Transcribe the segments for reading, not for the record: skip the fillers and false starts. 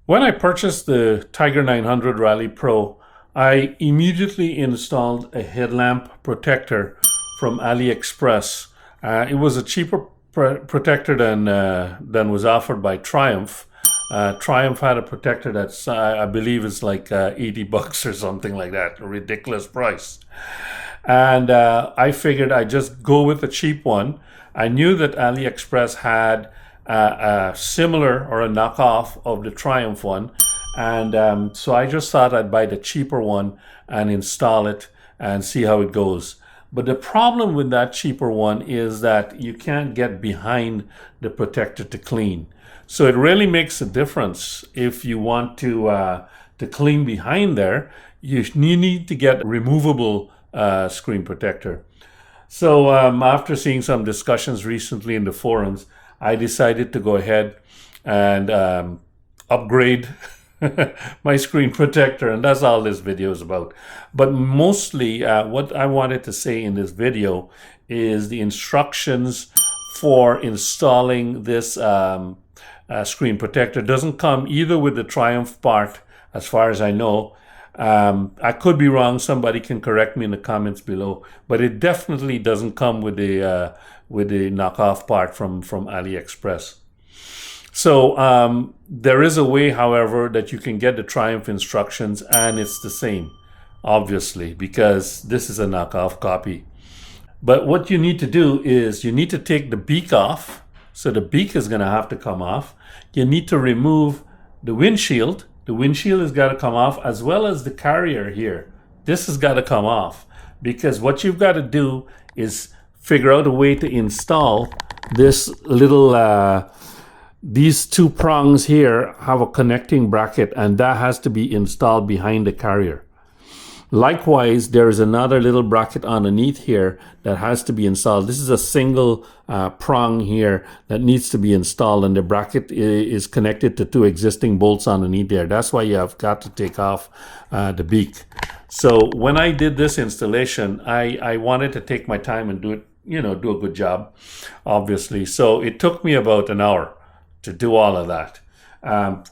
When I purchased the Tiger 900 Rally Pro, I immediately installed a headlamp protector from AliExpress. It was a cheaper protector than was offered by Triumph. Triumph had a protector that's I believe is like 80 bucks or something like that, a ridiculous price. And I figured I'd just go with a cheap one. I knew that AliExpress had a similar or a knockoff of the Triumph one. And so I just thought I'd buy the cheaper one and install it and see how it goes. But the problem with that cheaper one is that you can't get behind the protector to clean. So it really makes a difference if you want to clean behind there. You need to get a removable screen protector. So after seeing some discussions recently in the forums, I decided to go ahead and upgrade my screen protector, and that's all this video is about. But mostly what I wanted to say in this video is the instructions for installing this screen protector. It doesn't come either with the Triumph part, as far as I know. I could be wrong. Somebody can correct me in the comments below, but it definitely doesn't come with the knockoff part from AliExpress. So there is a way, however, that you can get the Triumph instructions, and it's the same, obviously, because this is a knockoff copy. But what you need to do is you need to take the beak off. So the beak is going to have to come off. You need to remove the windshield. The windshield has got to come off, as well as the carrier here. This has got to come off, because what you've got to do is figure out a way to install this little, these two prongs here have a connecting bracket, and that has to be installed behind the carrier. Likewise, there is another little bracket underneath here that has to be installed. This is a single prong here that needs to be installed, and the bracket is connected to two existing bolts underneath there. That's why you have got to take off the beak. So when I did this installation, I wanted to take my time and do it, do a good job, obviously. So it took me about an hour to do all of that,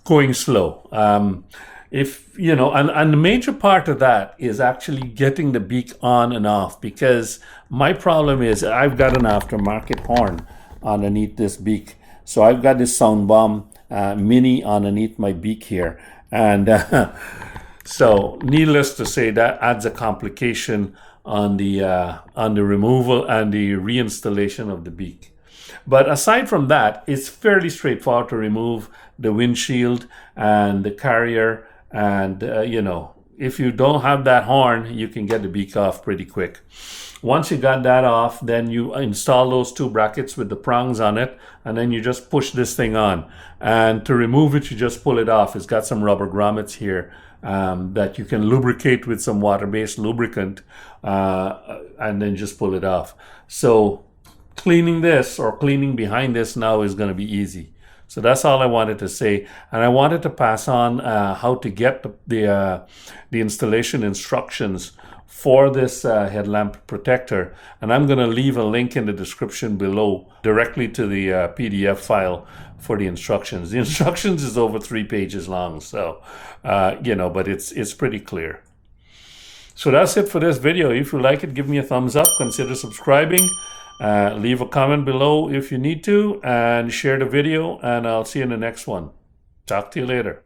going slow. And the major part of that is actually getting the beak on and off, because my problem is I've got an aftermarket horn underneath this beak. So I've got this Sound Bomb Mini underneath my beak here. And so needless to say, that adds a complication on the removal and the reinstallation of the beak. But aside from that, it's fairly straightforward to remove the windshield and the carrier. And, if you don't have that horn, you can get the beak off pretty quick. Once you got that off, then you install those two brackets with the prongs on it, and then you just push this thing on. And to remove it, you just pull it off. It's got some rubber grommets here that you can lubricate with some water-based lubricant, and then just pull it off. So cleaning this, or cleaning behind this now, is going to be easy. So that's all I wanted to say, and I wanted to pass on how to get the installation instructions for this headlamp protector, and I'm going to leave a link in the description below directly to the PDF file for the instructions. The instructions is over 3 pages long, so but it's pretty clear. So that's it for this video. If you like it, give me a thumbs up, consider subscribing. Leave a comment below if you need to, and share the video, and I'll see you in the next one. Talk to you later.